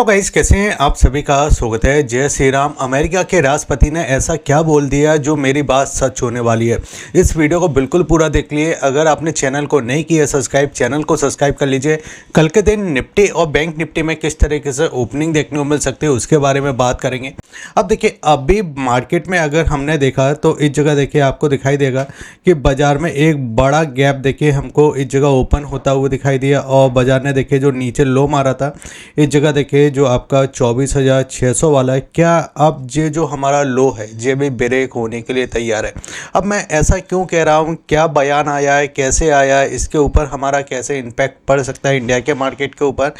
तो गाइस, कैसे हैं आप सभी का स्वागत है। जय श्री राम। अमेरिका के राष्ट्रपति ने ऐसा क्या बोल दिया जो मेरी बात सच होने वाली है। इस वीडियो को बिल्कुल पूरा देख लिए। अगर आपने चैनल को नहीं किया सब्सक्राइब, चैनल को सब्सक्राइब कर लीजिए। कल के दिन निफ्टी और बैंक निफ्टी में किस तरीके से ओपनिंग देखने को मिल सकती है उसके बारे में बात करेंगे। अब देखिए, अभी मार्केट में अगर हमने देखा तो इस जगह देखिए आपको दिखाई देगा कि बाजार में एक बड़ा गैप देखिए हमको इस जगह ओपन होता हुआ दिखाई दिया और बाजार ने देखिए जो नीचे लो मारा था इस जगह देखिए जो आपका 24,600 वाला है, क्या अब ये जो हमारा लो है ये भी ब्रेक होने के लिए तैयार है। अब मैं ऐसा क्यों कह रहा हूँ, क्या बयान आया है, कैसे आया है, इसके ऊपर हमारा कैसे इम्पैक्ट पड़ सकता है इंडिया के मार्केट के ऊपर,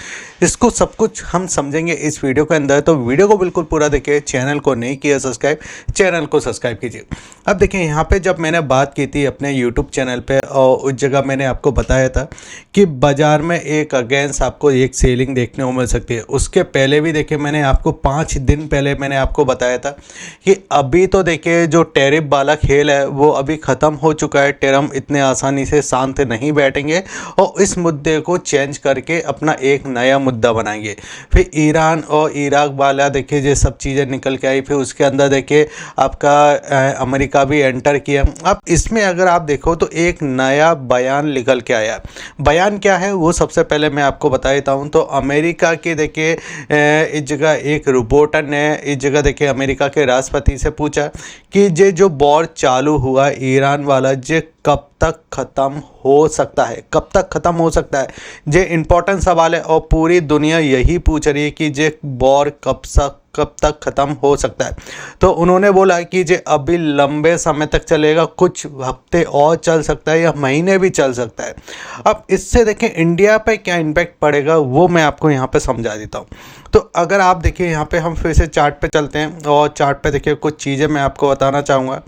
इसको सब कुछ हम समझेंगे इस वीडियो के अंदर। तो वीडियो को बिल्कुल पूरा देखिए। चैनल को नहीं किया सब्सक्राइब, चैनल को सब्सक्राइब कीजिए। अब देखिए यहाँ पे जब मैंने बात की थी अपने यूट्यूब चैनल पे और उस जगह मैंने आपको बताया था कि बाजार में एक अगेंस्ट आपको एक सेलिंग देखने को मिल सकती है। उसके पहले भी देखिए मैंने आपको 5 दिन पहले मैंने आपको बताया था कि अभी तो देखिए जो टैरिफ वाला खेल है वो अभी ख़त्म हो चुका है। ट्रम्प इतने आसानी से शांत नहीं बैठेंगे और इस मुद्दे को चेंज करके अपना एक नया मुद्दा बनाएंगे। फिर ईरान और इराक वाला देखिए ये सब चीज़ें निकल के आई। फिर उसके अंदर देखिए आपका अमेरिका भी एंटर किया। अब इसमें अगर आप देखो तो एक नया बयान निकल के आया। बयान क्या है वो सबसे पहले मैं आपको बता देता हूँ। तो अमेरिका के देखिए इस जगह एक रिपोर्टर ने इस जगह देखिए अमेरिका के राष्ट्रपति से पूछा कि ये जो वॉर चालू हुआ ईरान वाला ये कब तक ख़त्म हो सकता है, कब तक ख़त्म हो सकता है। ये इम्पोर्टेंट सवाल है और पूरी दुनिया यही पूछ रही है कि ये वॉर कब तक ख़त्म हो सकता है। तो उन्होंने बोला कि ये अभी लंबे समय तक चलेगा, कुछ हफ्ते और चल सकता है या महीने भी चल सकता है। अब इससे देखें इंडिया पे क्या इम्पैक्ट पड़ेगा वो मैं आपको यहाँ पे समझा देता हूँ। तो अगर आप देखिए यहाँ पे हम फिर से चार्ट पे चलते हैं और चार्ट पे देखिए कुछ चीज़ें मैं आपको बताना चाहूँगा।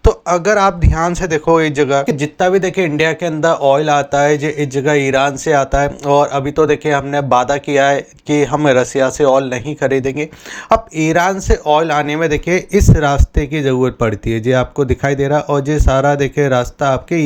तो अगर आप ध्यान से देखो इस जगह कि जितना भी देखिए इंडिया के अंदर ऑयल आता है जो इस जगह ईरान से आता है और अभी तो देखिए हमने वादा किया है कि हम रसिया से ऑयल नहीं खरीदेंगे। अब ईरान से ऑयल आने में देखिए इस रास्ते की ज़रूरत पड़ती है, जो आपको दिखाई दे रहा है और ये सारा देखिए रास्ता आपके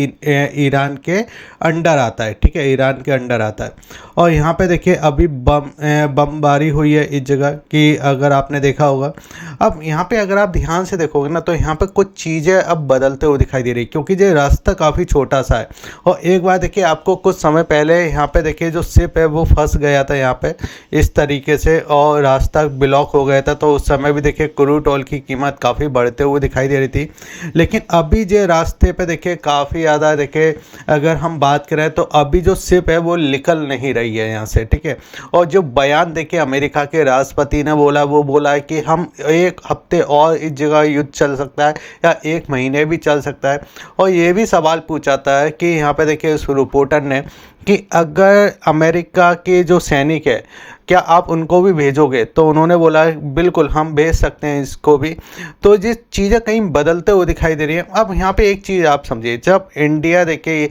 ईरान के अंडर आता है। ठीक है, ईरान के अंडर आता है और यहाँ पे देखिए अभी बमबारी हुई है इस जगह की, अगर आपने देखा होगा। अब यहाँ पे अगर आप ध्यान से देखोगे ना तो यहाँ पे कुछ चीज़ें अब बदलते हुए दिखाई दे रही है क्योंकि ये रास्ता काफ़ी छोटा सा है। और एक बार देखिए आपको कुछ समय पहले यहाँ पे देखिए जो शिप है वो फंस गया था यहाँ पे इस तरीके से और रास्ता ब्लॉक हो गया था। तो उस समय भी देखिए क्रूड ऑयल की कीमत काफ़ी बढ़ते हुए दिखाई दे रही थी। लेकिन अभी जो रास्ते पे देखिए काफ़ी ज़्यादा देखिए अगर हम बात करें तो अभी जो शिप है वो निकल नहीं रही है यहाँ से। ठीक है, और जो बयान देखिए अमेरिका के राष्ट्रपति ने बोला वो बोला है कि हम एक हफ्ते और इस जगह युद्ध चल सकता है या एक महीने भी चल सकता है। और ये भी सवाल पूछाता है कि यहाँ पे देखिए उस रिपोर्टर ने कि अगर अमेरिका के जो सैनिक है क्या आप उनको भी भेजोगे। तो उन्होंने बोला बिल्कुल हम भेज सकते हैं इसको भी। तो ये चीज़ें कहीं बदलते हुए दिखाई दे रही है। अब यहाँ पे एक चीज़ आप समझिए, जब इंडिया देखिए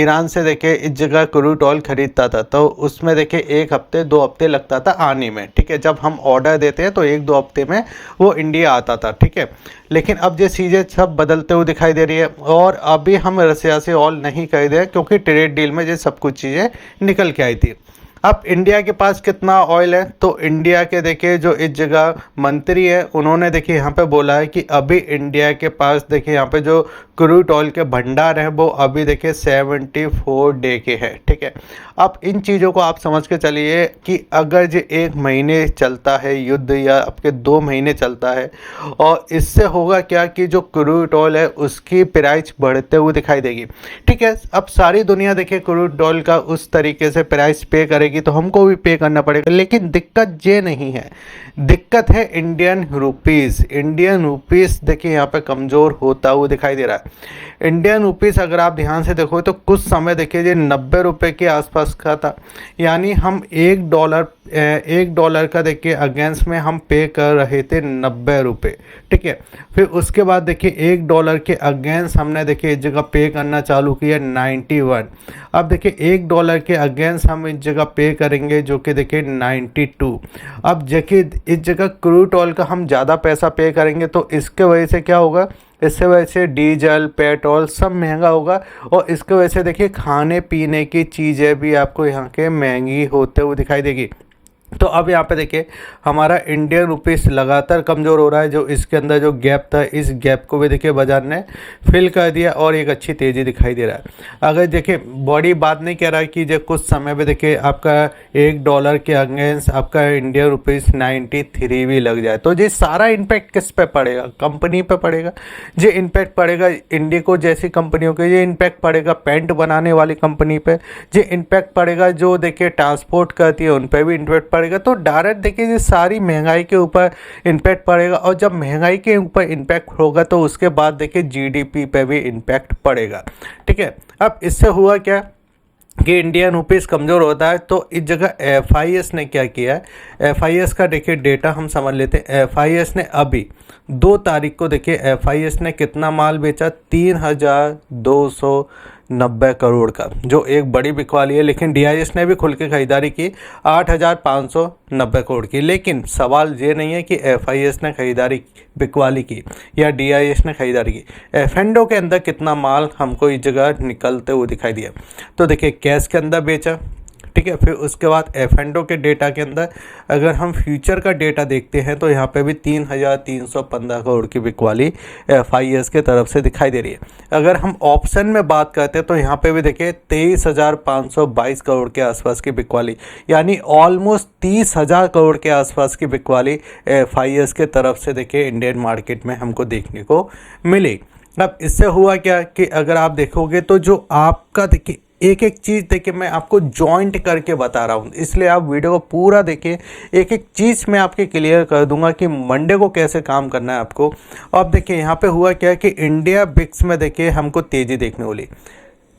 ईरान से देखिए इस जगह क्रूड ऑयल खरीदता था तो उसमें देखिए एक हफ्ते 2 हफ्ते लगता था आने में। ठीक है, जब हम ऑर्डर देते हैं तो 1-2 हफ्ते में वो इंडिया आता था। ठीक है, लेकिन अब ये चीज़ें सब बदलते हुए दिखाई दे रही है और अभी हम रसिया से ऑयल नहीं खरीदे क्योंकि ट्रेड डील में ये सब कुछ चीज़ें निकल के आई थी। अब इंडिया के पास कितना ऑयल है तो इंडिया के देखिए जो इस जगह मंत्री है उन्होंने देखिए यहाँ पे बोला है कि अभी इंडिया के पास देखिए यहाँ पे जो क्रूड ऑयल के भंडार हैं वो अभी देखिए 74 डे के हैं। ठीक है, अब इन चीज़ों को आप समझ के चलिए कि अगर ये 1 महीने चलता है युद्ध या आपके 2 महीने चलता है और इससे होगा क्या कि जो क्रूड ऑयल है उसकी प्राइस बढ़ते हुए दिखाई देगी। ठीक है, अब सारी दुनिया देखिए क्रूड ऑयल का उस तरीके से प्राइस पे करेगी तो हमको भी पे करना पड़ेगा। लेकिन दिक्कत ये नहीं है, दिक्कत है इंडियन रुपीस। इंडियन रुपीस देखिए यहाँ पे कमज़ोर होता हुआ दिखाई दे रहा है। इंडियन रुपीस अगर आप ध्यान से देखो तो कुछ समय देखिए ये 90 रुपये के आसपास का था, यानी हम एक डॉलर का देखिए अगेंस्ट में हम पे कर रहे थे 90 रुपये। ठीक है, फिर उसके बाद देखिए $1 के अगेंस्ट हमने देखिए इस जगह पे करना चालू किया 91। अब देखिए $1 के अगेंस्ट हम इस जगह पे करेंगे जो कि देखिए 92। अब देखिए इस जगह क्रूड ऑयल का हम ज़्यादा पैसा पे करेंगे तो इसके वजह से क्या होगा, इससे वजह से डीजल पेट्रोल सब महंगा होगा और इसके वजह से देखिए खाने पीने की चीज़ें भी आपको यहाँ के महंगी होते हुए दिखाई देगी। तो अब यहाँ पे देखिए हमारा इंडियन रुपीस लगातार कमज़ोर हो रहा है। जो इसके अंदर जो गैप था, इस गैप को भी देखिए बाजार ने फिल कर दिया और एक अच्छी तेज़ी दिखाई दे रहा है। अगर देखिए बड़ी बात नहीं कह रहा है कि जो कुछ समय में देखिए आपका $1 के अगेंस्ट आपका इंडियन रुपीस 93 भी लग जाए, तो ये सारा इम्पैक्ट किस पे पड़ेगा? कंपनी पे पड़ेगा। ये इम्पैक्ट पड़ेगा इंडिको जैसी कंपनियों के, ये इम्पैक्ट पड़ेगा पेंट बनाने वाली कंपनी पे, ये इम्पैक्ट पड़ेगा जो देखिए ट्रांसपोर्ट करती है उन पर भी इम्पैक्ट पड़ेगा। तो डायरेक्ट देखिए ये सारी महंगाई के ऊपर इम्पैक्ट पड़ेगा, और जब महंगाई के ऊपर इम्पैक्ट होगा तो उसके बाद देखिए जीडीपी पे भी इम्पैक्ट पड़ेगा। ठीक है, अब इससे हुआ क्या कि इंडियन रुपीस कमज़ोर होता है, तो इस जगह एफआईएस ने क्या किया है, एफआईएस का देखिए डेटा हम समझ लेते हैं। एफआईएस ने अभी 2 तारीख को देखिए एफआईएस ने कितना माल बेचा, 3,290 करोड़ का, जो एक बड़ी बिकवाली है। लेकिन डीआईएस ने भी खुल के खरीदारी की 8,590 करोड़ की। लेकिन सवाल ये नहीं है कि एफआईएस ने खरीदारी बिकवाली की या डीआईएस ने खरीदारी की, एफएनडो के अंदर कितना माल हमको इस जगह निकलते हुए दिखाई दिया। तो देखिए कैश के अंदर बेचा, ठीक है। फिर उसके बाद एफएनडो के डेटा के अंदर अगर हम फ्यूचर का डेटा देखते हैं तो यहाँ पे भी 3,315 करोड़ की बिकवाली एफआईएस के तरफ से दिखाई दे रही है। अगर हम ऑप्शन में बात करते हैं तो यहाँ पे भी देखिए 23,522 करोड़ के आसपास की बिकवाली, यानी ऑलमोस्ट 30,000 करोड़ के आसपास की बिकवाली एफआईएस के तरफ से देखिए इंडियन मार्केट में हमको देखने को मिली। अब इससे हुआ क्या कि अगर आप देखोगे तो जो आपका देखिए एक एक चीज़ देखिए मैं आपको जॉइंट करके बता रहा हूँ, इसलिए आप वीडियो को पूरा देखिए। एक एक चीज़ मैं आपके क्लियर कर दूंगा कि मंडे को कैसे काम करना है आपको। अब देखिए यहाँ पे हुआ क्या कि इंडिया बिक्स में देखिए हमको तेज़ी देखने को मिली।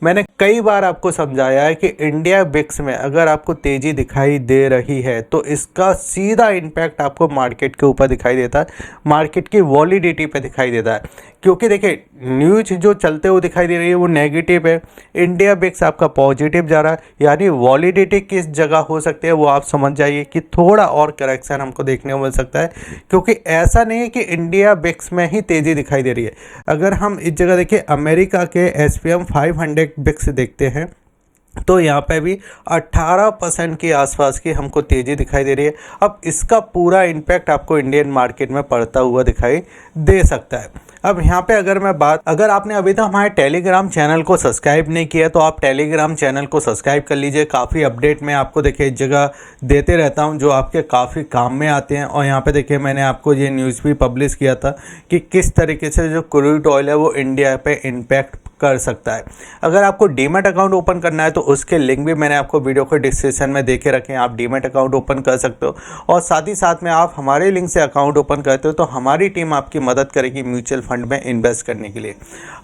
मैंने कई बार आपको समझाया है कि इंडिया बिक्स में अगर आपको तेज़ी दिखाई दे रही है तो इसका सीधा इम्पैक्ट आपको मार्केट के ऊपर दिखाई देता है, मार्केट की वॉलिडिटी पे दिखाई देता है। क्योंकि देखिए न्यूज जो चलते हुए दिखाई दे रही है वो नेगेटिव है, इंडिया बिक्स आपका पॉजिटिव जा रहा है, यानी वॉलिडिटी किस जगह हो सकती है वो आप समझ जाइए कि थोड़ा और करेक्शन हमको देखने को मिल सकता है। क्योंकि ऐसा नहीं है कि इंडिया बिक्स में ही तेज़ी दिखाई दे रही है। अगर हम इस जगह देखिए अमेरिका के एसपीएम 500 बिक्स देखते हैं तो यहाँ पे भी 18% के आसपास की हमको तेज़ी दिखाई दे रही है। अब इसका पूरा इम्पैक्ट आपको इंडियन मार्केट में पड़ता हुआ दिखाई दे सकता है। अब यहाँ पे अगर आपने अभी तक हमारे टेलीग्राम चैनल को सब्सक्राइब नहीं किया तो आप टेलीग्राम चैनल को सब्सक्राइब कर लीजिए। काफ़ी अपडेट मैं आपको देखिए इस जगह देते रहता हूँ जो आपके काफ़ी काम में आते हैं। और यहाँ पे देखिए मैंने आपको ये न्यूज़ भी पब्लिश किया था कि किस तरीके से जो क्रूड ऑयल है वो इंडिया पे इम्पैक्ट कर सकता है। अगर आपको डीमैट अकाउंट ओपन करना है तो उसके लिंक भी मैंने आपको वीडियो के डिस्क्रिप्शन में देके रखे हैं, आप डीमैट अकाउंट ओपन कर सकते हो। और साथ ही साथ में आप हमारे लिंक से अकाउंट ओपन करते हो तो हमारी टीम आपकी मदद करेगी म्यूचुअल फंड में इन्वेस्ट करने के लिए।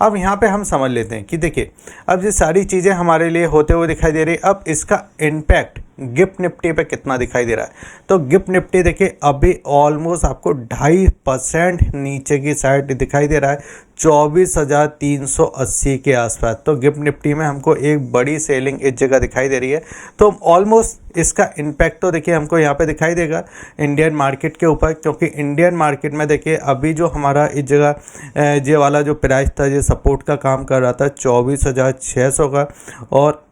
अब यहाँ पे हम समझ लेते हैं कि देखिए अब ये सारी चीज़ें हमारे लिए होते हुए दिखाई दे रही है। अब इसका इम्पैक्ट गिफ्ट निफ्टी पे कितना दिखाई दे रहा है, तो गिफ्ट निफ्टी देखिए अभी ऑलमोस्ट आपको 2.5% नीचे की साइड दिखाई दे रहा है, 24,380 के आसपास। तो गिफ्ट निफ्टी में हमको एक बड़ी सेलिंग इस जगह दिखाई दे रही है। तो ऑलमोस्ट इसका इम्पैक्ट तो देखिए हमको यहाँ पे दिखाई देगा इंडियन मार्केट के ऊपर, क्योंकि इंडियन मार्केट में देखिए अभी जो हमारा इस जगह ये वाला जो प्राइस था ये सपोर्ट का काम कर रहा था 24,600 का, और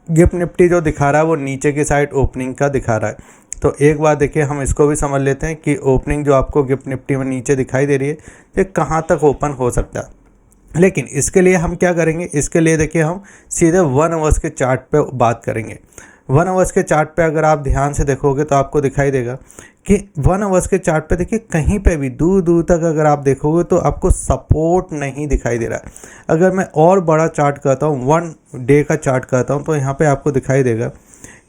गिफ्ट निफ्टी जो दिखा रहा है वो नीचे की साइड ओपनिंग का दिखा रहा है। तो एक बार देखिए हम इसको भी समझ लेते हैं कि ओपनिंग जो आपको गिफ्ट निफ्टी में नीचे दिखाई दे रही है ये कहाँ तक ओपन हो सकता है। लेकिन इसके लिए हम क्या करेंगे, इसके लिए देखिए हम सीधे 1 आवर्स के चार्ट पे बात करेंगे। 1 आवर्स के चार्ट पे अगर आप ध्यान से देखोगे तो आपको दिखाई देगा कि 1 आवर्स के चार्ट पे देखिए कहीं पे भी दूर दूर तक अगर आप देखोगे तो आपको सपोर्ट नहीं दिखाई दे रहा है। अगर मैं और बड़ा चार्ट करता हूँ, 1 डे का चार्ट करता हूँ, तो यहाँ पे आपको दिखाई देगा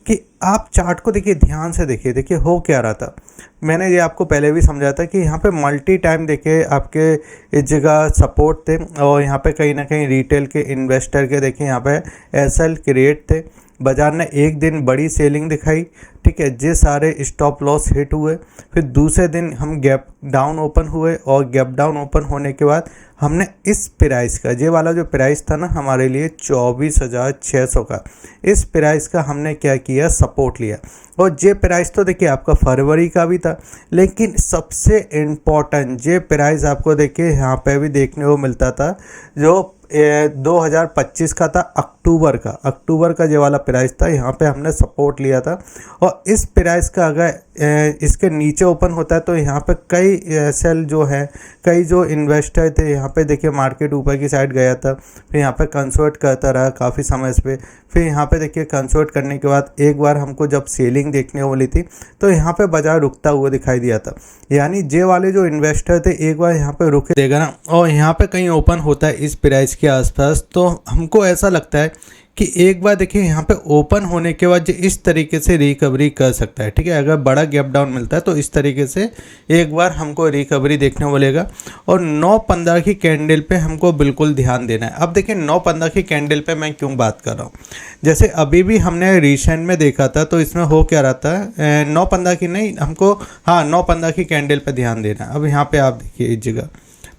कि आप चार्ट को देखिए ध्यान से देखिए हो क्या रहा था। मैंने ये आपको पहले भी समझाया था कि यहाँ पे मल्टी टाइम देखिए आपके इस जगह सपोर्ट थे, और यहाँ पे कहीं ना कहीं रिटेल के इन्वेस्टर के देखिए यहाँ पे एसएल क्रिएट थे। बाजार ने एक दिन बड़ी सेलिंग दिखाई, ठीक है, जे सारे स्टॉप लॉस हिट हुए। फिर दूसरे दिन हम गैप डाउन ओपन हुए, और गैप डाउन ओपन होने के बाद हमने इस प्राइस का, ये वाला जो प्राइस था ना हमारे लिए 24,600 का, इस प्राइस का हमने क्या किया, सपोर्ट लिया। और ये प्राइस तो देखिए आपका फरवरी का भी था, लेकिन सबसे इम्पोर्टेंट ये प्राइस आपको देखिए यहाँ पे भी देखने को मिलता था जो 2025 का था, अक्टूबर का ये वाला प्राइस था, यहाँ पे हमने सपोर्ट लिया था। और इस प्राइस का अगर इसके नीचे ओपन होता है तो यहाँ पे कई सेल जो है, कई जो इन्वेस्टर थे, यहाँ पे देखिए मार्केट ऊपर की साइड गया था, फिर यहाँ पे कंसर्ट करता रहा काफ़ी समय पे, फिर यहाँ पे देखिए कंसर्ट करने के बाद एक बार हमको जब सेलिंग देखने वाली थी तो यहाँ पे बाजार रुकता हुआ दिखाई दिया था। यानी जे वाले जो इन्वेस्टर थे एक बार यहाँ पे रुके देगा ना, और यहाँ पे कहीं ओपन होता है इस प्राइस के आसपास, तो हमको ऐसा लगता है कि एक बार देखिए यहाँ पे ओपन होने के बाद जो इस तरीके से रिकवरी कर सकता है। ठीक है, अगर बड़ा गैप डाउन मिलता है तो इस तरीके से एक बार हमको रिकवरी देखने को मिलेगा। और 9-15 की कैंडल पे हमको बिल्कुल ध्यान देना है। अब देखिए 9-15 की कैंडल पे मैं क्यों बात कर रहा हूँ, जैसे अभी भी हमने रिसेंट में देखा था तो इसमें हो क्या रहा था, 9-15 की नहीं, हमको 9-15 की कैंडल पर ध्यान देना है। अब यहाँ पर आप देखिए इस जगह,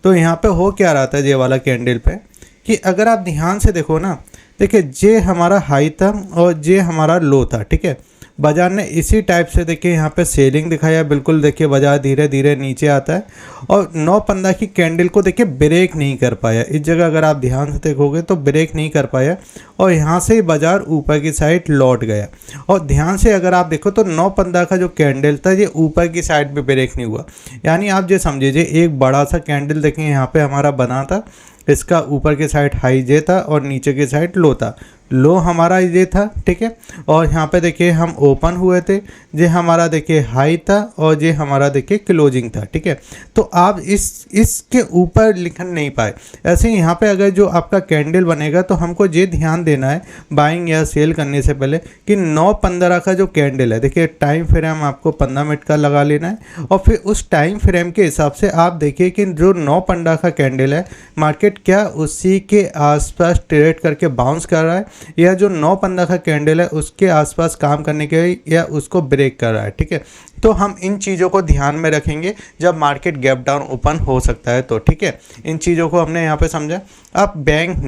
तो यहाँ पर हो क्या रहा था ये वाला कैंडल पे, कि अगर आप ध्यान से देखो ना, देखिए जे हमारा हाई था और जे हमारा लो था। ठीक है, बाजार ने इसी टाइप से देखिए यहाँ पे सेलिंग दिखाया, बिल्कुल देखिए बाजार धीरे धीरे नीचे आता है और 9-15 की कैंडल को देखिए ब्रेक नहीं कर पाया। इस जगह अगर आप ध्यान से देखोगे तो ब्रेक नहीं कर पाया और यहाँ से ही बाजार ऊपर की साइड लौट गया। और ध्यान से अगर आप देखो तो 9-15 का जो कैंडल था ये ऊपर की साइड पे ब्रेक नहीं हुआ। यानी आप ये समझिए एक बड़ा सा कैंडल देखिए यहाँ पे हमारा बना था, इसका ऊपर की साइड हाई जे था और नीचे की साइड लो था। लो हमारा ये था, ठीक है, और यहाँ पे देखिए हम ओपन हुए थे, ये हमारा देखिए हाई था और ये हमारा देखिए क्लोजिंग था। ठीक है, तो आप इसके ऊपर लिख नहीं पाए। ऐसे ही यहाँ पे अगर जो आपका कैंडल बनेगा तो हमको ये ध्यान देना है बाइंग या सेल करने से पहले कि 9-15 का जो कैंडल है, देखिए टाइम फ्रेम आपको 15 मिनट का लगा लेना है और फिर उस टाइम फ्रेम के हिसाब से आप देखिए कि जो 9-15 का कैंडल है मार्केट क्या उसी के आसपास ट्रेड करके बाउंस कर रहा है या जो 9-15 का कैंडल है उसके आसपास काम करने के या उसको ब्रेक कर रहा है। ठीक है, तो हम इन चीज़ों को ध्यान में रखेंगे जब मार्केट गैप डाउन ओपन हो सकता है तो। ठीक है, इन चीज़ों को हमने यहाँ पे समझा। अब बैंक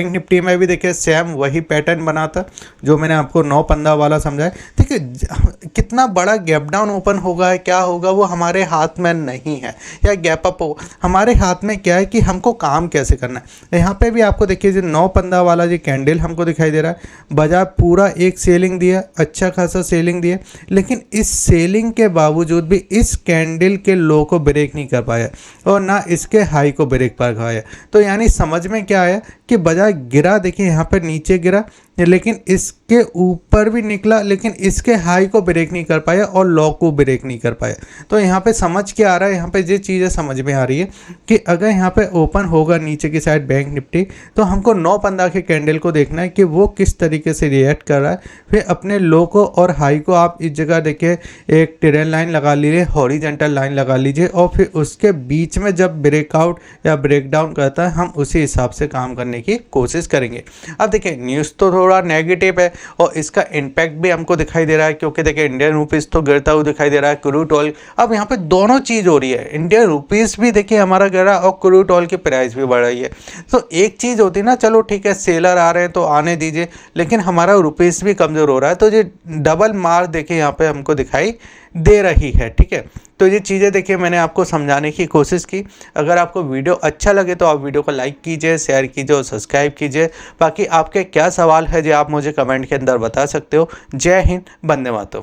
निफ्टी में भी देखिए सेम वही पैटर्न बना था जो मैंने आपको 9-15 वाला समझाया। ठीक है, कितना बड़ा गैप डाउन ओपन होगा क्या होगा वो हमारे हाथ में नहीं है, या गैप अप हो हमारे हाथ में क्या है कि हमको काम कैसे करना है। यहाँ पे भी आपको देखिए जो 9-15 वाला जो कैंडल हमको दिखाई दे रहा है, बाजार पूरा एक सेलिंग दिया, अच्छा खासा सेलिंग दिया, लेकिन इस सेलिंग के बावजूद भी इस कैंडल के लो को ब्रेक नहीं कर पाया और ना इसके हाई को ब्रेक कर पाया। तो यानी समझ में क्या आया कि बाजार गिरा, देखिए यहाँ पर नीचे गिरा लेकिन इसके ऊपर भी निकला, लेकिन इसके हाई को ब्रेक नहीं कर पाया और लो को ब्रेक नहीं कर पाया। तो यहाँ पे समझ क्या आ रहा है, यहाँ पे ये चीज़ें समझ में आ रही है कि अगर यहाँ पे ओपन होगा नीचे की साइड बैंक निफ्टी तो हमको 9-15 के कैंडल को देखना है कि वो किस तरीके से रिएक्ट कर रहा है। फिर अपने लो को और हाई को आप इस जगह देखिए एक ट्रेंड लाइन लगा लीजिए, हॉरिजॉन्टल लाइन लगा लीजिए और फिर उसके बीच में जब ब्रेकआउट या ब्रेकडाउन करता है हम उसी हिसाब से काम करने की कोशिश करेंगे। अब देखिए न्यूज़ तो थोड़ा नेगेटिव है और इसका इम्पैक्ट भी हमको दिखाई दे रहा है, क्योंकि देखिए इंडियन रुपीस तो गिरता हुआ दिखाई दे रहा है, क्रूड ऑयल। अब यहाँ पे दोनों चीज़ हो रही है, इंडियन रुपीस भी देखिए हमारा गिरा और क्रूड ऑयल की प्राइस भी बढ़ रही है। तो एक चीज़ होती है ना, चलो ठीक है सेलर आ रहे हैं तो आने दीजिए, लेकिन हमारा रुपीस भी कमज़ोर हो रहा है, तो ये डबल मार देखिए यहाँ पे हमको दिखाई दे रही है। ठीक है, तो ये चीज़ें देखिए मैंने आपको समझाने की कोशिश की। अगर आपको वीडियो अच्छा लगे तो आप वीडियो को लाइक कीजिए, शेयर कीजिए और सब्सक्राइब कीजिए। बाकी आपके क्या सवाल है जो आप मुझे कमेंट के अंदर बता सकते हो। जय हिंद, वंदे मातरम।